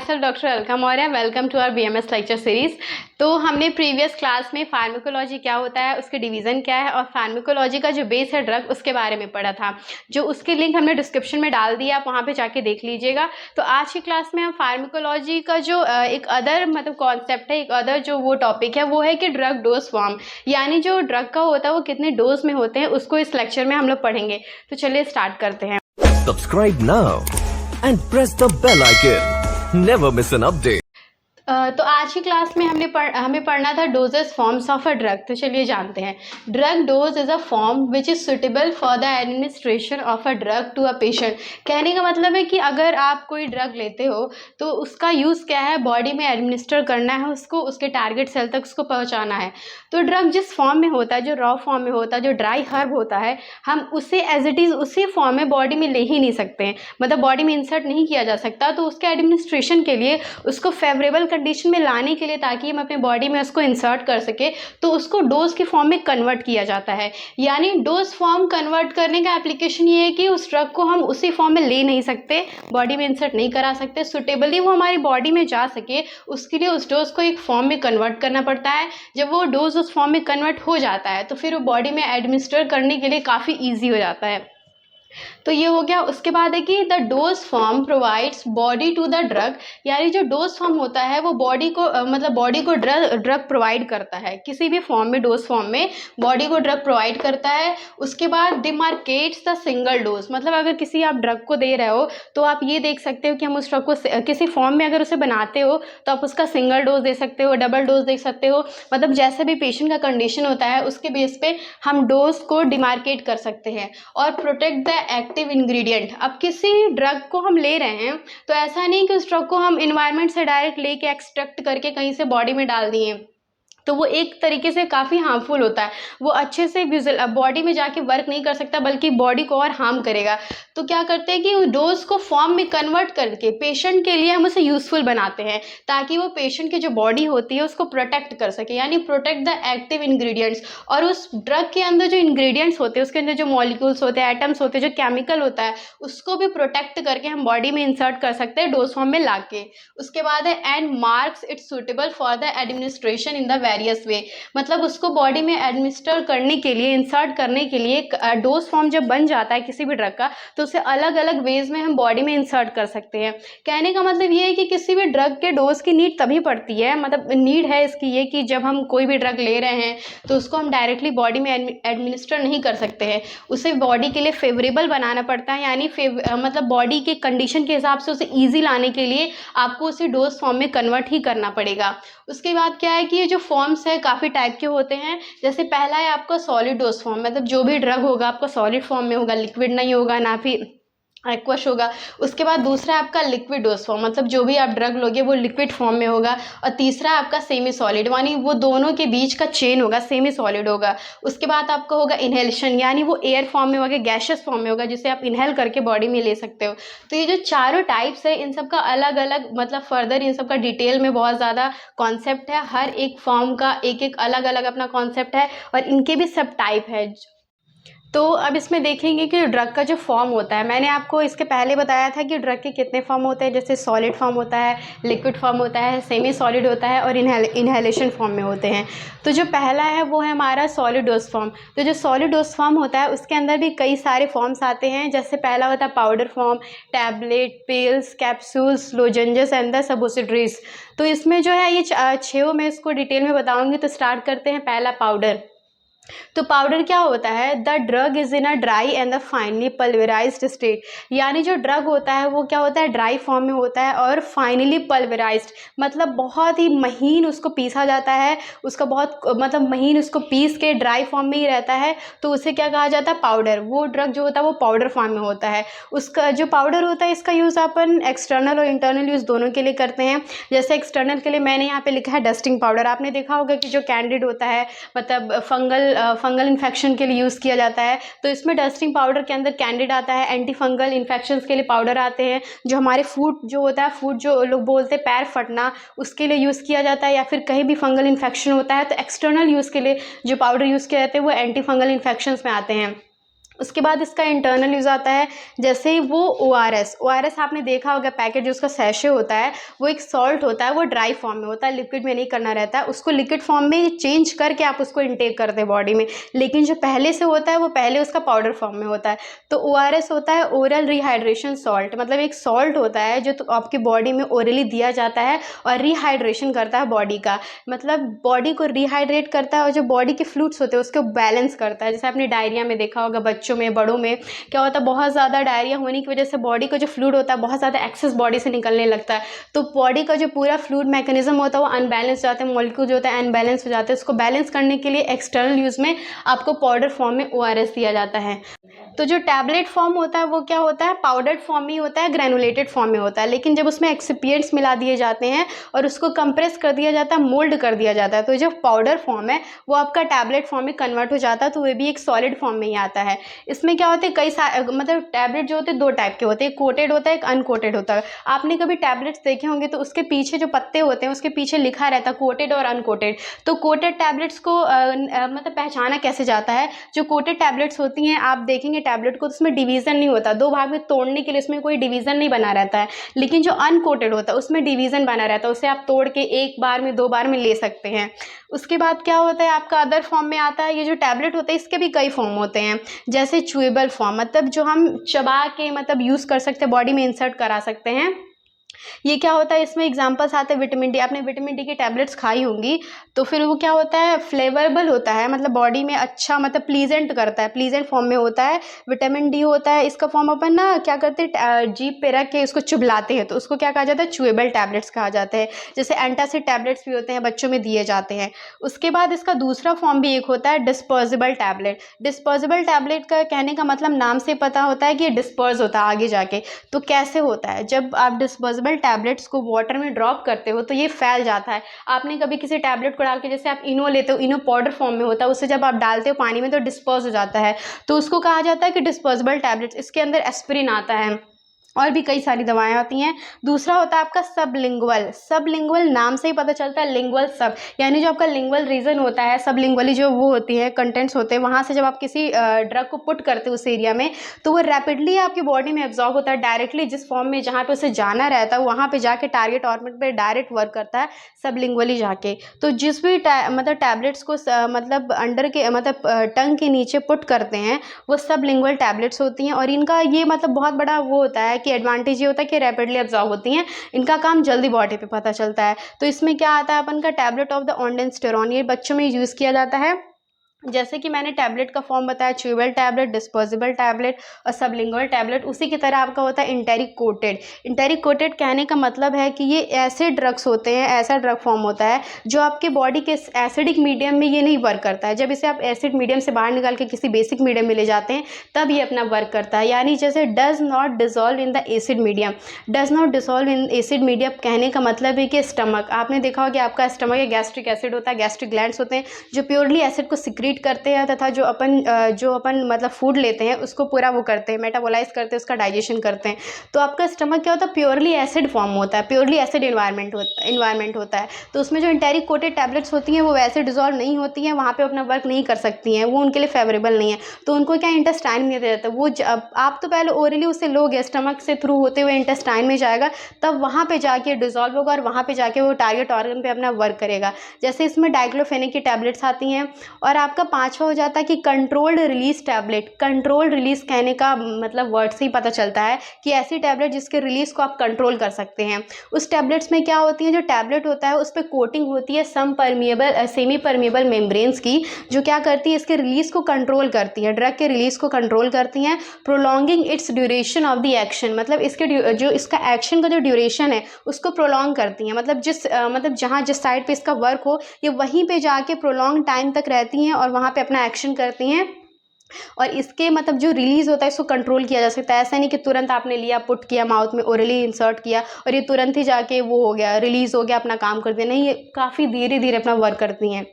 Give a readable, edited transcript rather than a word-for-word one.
Self doctor Alka Maurya. Welcome to our BMS lecture series. तो हमने previous class में pharmacology क्या होता है, उसके डिवीज़न क्या है और फार्माकोलॉजी का जो बेस है ड्रग, उसके बारे में पढ़ा था। जो उसकी लिंक हमने डिस्क्रिप्शन में डाल दिया, आप वहाँ पे जाके देख लीजिएगा। तो आज की क्लास में हम फार्माकोलॉजी का जो एक अदर कॉन्सेप्ट है, एक अदर जो वो टॉपिक है वो है कि ड्रग डोज फॉर्म, यानी जो ड्रग का होता है वो कितने डोज में होते हैं, उसको इस लेक्चर में हम लोग पढ़ेंगे। तो चलिए स्टार्ट करते हैं। Subscribe now and press the bell icon. Never miss an update. तो आज की क्लास में हमें पढ़ना था doses forms of a drug. तो चलिए जानते हैं। Drug dose is a form which is suitable for the administration of a drug to a patient. कहने का मतलब है कि अगर आप कोई ड्रग लेते हो तो उसका यूज़ क्या है, बॉडी में एडमिनिस्टर करना है उसको, उसके टारगेट सेल तक उसको पहुँचाना है। तो ड्रग जिस फॉर्म में होता है, जो रॉ फॉर्म में होता है, जो ड्राई हर्ब होता है, हम उसे एज इट इज़ उसी फॉर्म में बॉडी में ले ही नहीं सकते हैं, मतलब बॉडी में इंसर्ट नहीं किया जा सकता। तो उसके एडमिनिस्ट्रेशन के लिए, उसको फेवरेबल कंडीशन में लाने के लिए, ताकि हम अपने बॉडी में उसको इंसर्ट कर सके, तो उसको डोज की फॉर्म में कन्वर्ट किया जाता है। यानी डोज फॉर्म कन्वर्ट करने का एप्लीकेशन ये है कि उस ड्रग को हम उसी फॉर्म में ले नहीं सकते, बॉडी में इंसर्ट नहीं करा सकते, सुटेबली वो हमारी बॉडी में जा सके, उसके लिए उस डोज को एक फॉर्म में कन्वर्ट करना पड़ता है। जब वो डोज उस फॉर्म में कन्वर्ट हो जाता है तो फिर वो बॉडी में एडमिनिस्टर करने के लिए काफ़ी ईजी हो जाता है। तो ये हो गया। उसके बाद है कि the dose form provides body to the drug, यानी जो डोज फॉर्म होता है वो बॉडी को बॉडी को ड्रग प्रोवाइड करता है। किसी भी फॉर्म में, डोज फॉर्म में बॉडी को ड्रग प्रोवाइड करता है। उसके बाद डिमार्केट्स द सिंगल डोज, मतलब अगर किसी आप ड्रग को दे रहे हो तो आप ये देख सकते हो कि हम उस ड्रग को किसी फॉर्म में अगर उसे बनाते हो तो आप उसका सिंगल डोज दे सकते हो, डबल डोज दे सकते हो, मतलब जैसे भी पेशेंट का कंडीशन होता है उसके बेस पे हम डोज को डिमार्केट कर सकते हैं। और प्रोटेक्ट द एक्टिव इंग्रेडिएंट, अब किसी ड्रग को हम ले रहे हैं तो ऐसा नहीं कि उस ड्रग को हम इन्वायरमेंट से डायरेक्ट लेके एक्सट्रैक्ट करके कहीं से बॉडी में डाल दिए, तो वो एक तरीके से काफ़ी हार्मफुल होता है। वो अच्छे से बॉडी में जाके वर्क नहीं कर सकता, बल्कि बॉडी को और हार्म करेगा। तो क्या करते हैं कि डोज को फॉर्म में कन्वर्ट करके पेशेंट के लिए हम उसे यूज़फुल बनाते हैं, ताकि वो पेशेंट की जो बॉडी होती है उसको प्रोटेक्ट कर सके, यानी प्रोटेक्ट द एक्टिव इंग्रेडिएंट्स। और उस ड्रग के अंदर जो इंग्रेडिएंट्स होते हैं, उसके अंदर जो मॉलिक्यूल्स होते हैं, एटम्स होते हैं, जो केमिकल होता है, उसको भी प्रोटेक्ट करके हम बॉडी में इंसर्ट कर सकते हैं डोज फॉर्म में ला के। उसके बाद है and marks it's suitable for the administration in the various वे, मतलब उसको बॉडी में एडमिनिस्टर करने के लिए, इंसर्ट करने के लिए डोज फॉर्म जब बन जाता है किसी भी ड्रग का, तो उसे अलग अलग वेज में हम बॉडी में इंसर्ट कर सकते हैं। कहने का मतलब ये है कि किसी भी ड्रग के डोज की नीड तभी पड़ती है, मतलब नीड है इसकी ये कि जब हम कोई भी ड्रग ले रहे हैं तो उसको हम डायरेक्टली बॉडी में एडमिनिस्टर नहीं कर सकते हैं, उसे बॉडी के लिए फेवरेबल बनाना पड़ता है। यानी मतलब बॉडी के कंडीशन के हिसाब से उसे ईजी लाने के लिए आपको उसे डोज फॉर्म में कन्वर्ट ही करना पड़ेगा। उसके बाद क्या है कि ये जो फॉर्म्स है काफ़ी टाइप के होते हैं। जैसे पहला है आपका सॉलिड डोज फॉर्म, मतलब जो भी ड्रग होगा आपका सॉलिड फॉर्म में होगा, लिक्विड नहीं होगा, ना फिर एक्वस होगा। उसके बाद दूसरा है आपका लिक्विड डोज फॉर्म, मतलब जो भी आप ड्रग लोगे वो लिक्विड फॉर्म में होगा। और तीसरा है आपका सेमी सॉलिड, यानी वो दोनों के बीच का चेन होगा, सेमी सॉलिड होगा। उसके बाद आपका होगा इनहेलेशन, यानी वो एयर फॉर्म में होगा, गैशियस फॉर्म में होगा, जिसे आप इनहेल करके बॉडी में ले सकते हो। तो ये जो चारों टाइप्स है इन सब का अलग अलग, मतलब फर्दर इन सब का डिटेल में बहुत ज़्यादा कॉन्सेप्ट है। हर एक फॉर्म का एक एक अलग अलग अपना कॉन्सेप्ट है और इनके भी सब टाइप है। तो अब इसमें देखेंगे कि ड्रग का जो फॉर्म होता है, मैंने आपको इसके पहले बताया था कि ड्रग के कितने फॉर्म होते हैं। जैसे सॉलिड फॉर्म होता है, लिक्विड फॉर्म होता है, सेमी सॉलिड होता है और इनहेलेशन फॉर्म में होते हैं। तो जो पहला है वो है हमारा सॉलिड डोज फॉर्म। तो जो सॉलिड डोज फॉर्म होता है उसके अंदर भी कई सारे फॉर्म्स आते हैं। जैसे पहला होता है powder form, tablet, pills, capsules, lozenges and the suppositories. तो इसमें जो है ये छः मैं इसको डिटेल में बताऊँगी। तो स्टार्ट करते हैं। पहला पाउडर। तो पाउडर क्या होता है, the drug is in a dry and the finally pulverised state, यानी जो ड्रग होता है वो क्या होता है, ड्राई फॉर्म में होता है और फाइनली पल्वराइज्ड, मतलब बहुत ही महीन उसको पीसा जाता है, उसका बहुत मतलब महीन उसको पीस के ड्राई फॉर्म में ही रहता है। तो उसे क्या कहा जाता है, पाउडर। वो ड्रग जो होता है वो पाउडर फॉर्म में होता है। उसका जो पाउडर होता है इसका यूज़ अपन एक्सटर्नल और इंटरनल यूज़ दोनों के लिए करते हैं। जैसे एक्सटर्नल के लिए मैंने यहाँ पे लिखा है डस्टिंग पाउडर। आपने देखा होगा कि जो कैंडिड होता है, मतलब फंगल इन्फेक्शन के लिए यूज़ किया जाता है, तो इसमें डस्टिंग पाउडर के अंदर कैंडिड आता है। एंटी फंगल इन्फेक्शंस के लिए पाउडर आते हैं। जो हमारे फूट जो होता है, फूट जो लोग बोलते हैं पैर फटना, उसके लिए यूज़ किया जाता है। या फिर कहीं भी फंगल इन्फेक्शन होता है तो एक्सटर्नल यूज़ के लिए जो पाउडर यूज़ किए जाते हैं वो एंटी फंगल इन्फेक्शंस में आते हैं। उसके बाद इसका इंटरनल यूज़ आता है, जैसे वो ORS आपने देखा होगा पैकेट जो उसका सैशे होता है वो एक सॉल्ट होता है, वो ड्राई फॉर्म में होता है, लिक्विड में नहीं करना रहता है, उसको लिक्विड फॉर्म में चेंज करके आप उसको इनटेक करते हैं बॉडी में। लेकिन जो पहले से होता है वो पहले उसका पाउडर फॉर्म में होता है। तो ORS होता है ओरल रिहाइड्रेशन सॉल्ट, मतलब एक सॉल्ट होता है जो तो आपकी बॉडी में ओरली दिया जाता है और रिहाइड्रेशन करता है बॉडी का, मतलब बॉडी को रिहाइड्रेट करता है और जो बॉडी के फ्लूइड्स होते हैं उसको बैलेंस करता है। जैसे आपने डायरिया में देखा होगा, बच्चों में बड़ों में क्या होता है, बहुत ज़्यादा डायरिया होने की वजह से बॉडी का जो फ्लूइड होता है बहुत ज़्यादा एक्सेस बॉडी से निकलने लगता है, तो बॉडी का जो पूरा फ्लूइड मैकेनिज्म होता है वो अनबैलेंस हो जाता है, मॉलिक्यूल जो होता है अनबैलेंस हो जाते हैं। उसको बैलेंस करने के लिए एक्सटर्नल यूज़ में आपको पाउडर फॉर्म में ORS दिया जाता है। तो जो टैबलेट फॉर्म होता है वो क्या होता है, पाउडर फॉर्म में होता है, ग्रैनुलेटेड फॉर्म में होता है। लेकिन जब उसमें एक्सिपिएंट्स मिला दिए जाते हैं और उसको कंप्रेस कर दिया जाता है, मोल्ड कर दिया जाता है, तो जो पाउडर फॉर्म है वो आपका टैबलेट फॉर्म में कन्वर्ट हो जाता है, तो वो भी एक सॉलिड फॉर्म में ही आता है। इसमें क्या होते हैं, मतलब टैबलेट जो होते हैं 2 टाइप के होते हैं, एक कोटेड होता है, एक अनकोटेड होता है। आपने कभी टैबलेट्स देखे होंगे तो उसके पीछे जो पत्ते होते हैं उसके पीछे लिखा रहता है कोटेड और अनकोटेड। तो कोटेड टैबलेट्स को मतलब पहचाना कैसे जाता है, जो कोटेड टैबलेट्स होती हैं आप देखेंगे टैबलेट को तो उसमें डिवीज़न नहीं होता, 2 भाग में तोड़ने के लिए उसमें कोई डिवीज़न नहीं बना रहता है। लेकिन जो अनकोटेड होता है उसमें डिवीज़न बना रहता है, उसे आप तोड़ के 1 बार में 2 बार में ले सकते हैं। उसके बाद क्या होता है, आपका अदर फॉर्म में आता है। ये जो टैबलेट होते हैं इसके भी कई फॉर्म होते हैं, जैसे च्यूएबल फॉर्म, मतलब जो हम चबा के मतलब यूज़ कर सकते हैं, बॉडी में इंसर्ट करा सकते हैं। ये क्या होता है, इसमें एग्जांपल्स आते हैं विटामिन डी, आपने विटामिन डी की टैबलेट्स खाई होंगी तो फिर वो क्या होता है, फ्लेवरेबल होता है, मतलब बॉडी में अच्छा मतलब प्लीजेंट करता है, प्लीजेंट फॉर्म में होता है। विटामिन डी होता है, इसका फॉर्म अपन ना क्या करते हैं, जीभ पे रख के उसको चुबलाते हैं, तो उसको क्या कहा जाता है, च्यूएबल टैबलेट्स कहा जाता है। जैसे एंटासिड टैबलेट्स भी होते हैं, बच्चों में दिए जाते हैं। उसके बाद इसका दूसरा फॉर्म भी एक होता है डिस्पोजेबल टैबलेट। डिस्पोजेबल टैबलेट का कहने का मतलब नाम से पता होता है कि ये डिस्पर्स होता है आगे जाके। तो कैसे होता है, जब आप डिस्पोजेबल टैबलेट्स को वाटर में ड्रॉप करते हो तो ये फैल जाता है। आपने कभी किसी टैबलेट को डाल के, जैसे आप इनो लेते हो, इनो पाउडर फॉर्म में होता है, उसे जब आप डालते हो पानी में तो डिस्पर्स हो जाता है, तो उसको कहा जाता है कि डिस्पोजेबल टैबलेट्स। इसके अंदर एस्पिरिन आता है और भी कई सारी दवाएं आती हैं। दूसरा होता है आपका सबलिंगुअल। सबलिंगुअल नाम से ही पता चलता है, लिंगुअल सब, यानी जो आपका लिंगुअल रीजन होता है, सबलिंगुअली जो वो होती है कंटेंट्स होते हैं, वहाँ से जब आप किसी ड्रग को पुट करते हो उस एरिया में तो वो रैपिडली आपकी बॉडी में एब्जॉर्ब होता है, डायरेक्टली जिस फॉर्म में जहाँ पे उसे जाना रहता है वहाँ पे जाके टारगेट ऑर्गन पे डायरेक्ट वर्क करता है सबलिंगुअली जाके। तो जिस भी मतलब टैबलेट्स को मतलब अंडर के मतलब टंग के नीचे पुट करते हैं वो सबलिंगुअल टैबलेट्स होती हैं। और इनका ये मतलब बहुत बड़ा वो होता है कि एडवांटेज ये होता है कि रैपिडली अब्जॉर्ब होती हैं, इनका काम जल्दी बॉडी पे पता चलता है। तो इसमें क्या आता है अपन का टैबलेट ऑफ द ऑन्डेंस्टेरॉन, ये बच्चों में यूज़ किया जाता है। जैसे कि मैंने टैबलेट का फॉर्म बताया, च्यूएबल टैबलेट, डिस्पोजेबल टैबलेट और सबलिंगुअल टैबलेट, उसी की तरह आपका होता है इंटेरिक कोटेड। इंटेरिक कोटेड कहने का मतलब है कि ये ऐसे ड्रग्स होते हैं, ऐसा ड्रग फॉर्म होता है जो आपके बॉडी के एसिडिक मीडियम में ये नहीं वर्क करता है। जब इसे आप एसिड मीडियम से बाहर निकाल के किसी बेसिक मीडियम में ले जाते हैं तब ये अपना वर्क करता है। यानी जैसे does not dissolve in the acid medium, does not dissolve in acid medium कहने का मतलब है कि स्टमक, आपने देखा होगा कि आपका स्टमक है, गैस्ट्रिक एसिड होता है, गैस्ट्रिक ग्लैंड्स होते हैं जो प्योरली एसिड को सिक्रीट करते हैं तथा जो अपन मतलब फूड लेते हैं उसको पूरा वो करते हैं, मेटाबोलाइज करते हैं, उसका डाइजेशन करते हैं। तो आपका स्टमक क्या होता है, प्योरली एसिड फॉर्म होता है, प्योरली एसिड इन्वायरमेंट होता है। तो उसमें जो इंटेरिक कोटेड टैबलेट्स होती हैं वो वैसे डिजॉल्व नहीं होती हैं, वहाँ पे अपना वर्क नहीं कर सकती हैं, वो उनके लिए फेवरेबल नहीं है। तो उनको क्या इंटेस्टाइन में दिया जाता है, वो आप तो पहले ओरली उसे लोगे, स्टमक से थ्रू होते हुए इंटेस्टाइन में जाएगा, तब वहाँ पे जाके डिजॉल्व होगा और वहाँ पे जाके वो टारगेट ऑर्गन पे अपना वर्क करेगा। जैसे इसमें डाइक्लोफेनेक की टैबलेट्स आती हैं। और आपका 5वां हो जाता है कि controlled release tablet. Controlled release कहने का मतलब वर्ड से ही पता चलता है कि ऐसी टैबलेट जिसके रिलीज को आप कंट्रोल कर सकते हैं। उस टैबलेट्स में क्या होती है, जो टैबलेट होता है उस पर कोटिंग होती है सेमी परमिएबल मेम्ब्रेन्स की, जो क्या करती है, इसके रिलीज को कंट्रोल करती है, ड्रग के रिलीज को कंट्रोल करती हैं। Prolonging it's duration of the action, मतलब इसके जो इसका एक्शन का जो ड्यूरेशन है उसको प्रोलॉन्ग करती हैं, मतलब जहाँ जिस साइड पे इसका वर्क हो ये वहीं पे जाके प्रोलॉन्ग टाइम तक रहती हैं और वहाँ पे अपना एक्शन करती हैं। और इसके मतलब जो रिलीज़ होता है इसको कंट्रोल किया जा सकता है। ऐसा नहीं कि तुरंत आपने लिया, पुट किया माउथ में, ओरली इंसर्ट किया और ये तुरंत ही जाके वो हो गया, रिलीज़ हो गया, अपना काम कर दिया, नहीं, ये काफ़ी धीरे धीरे अपना वर्क करती हैं।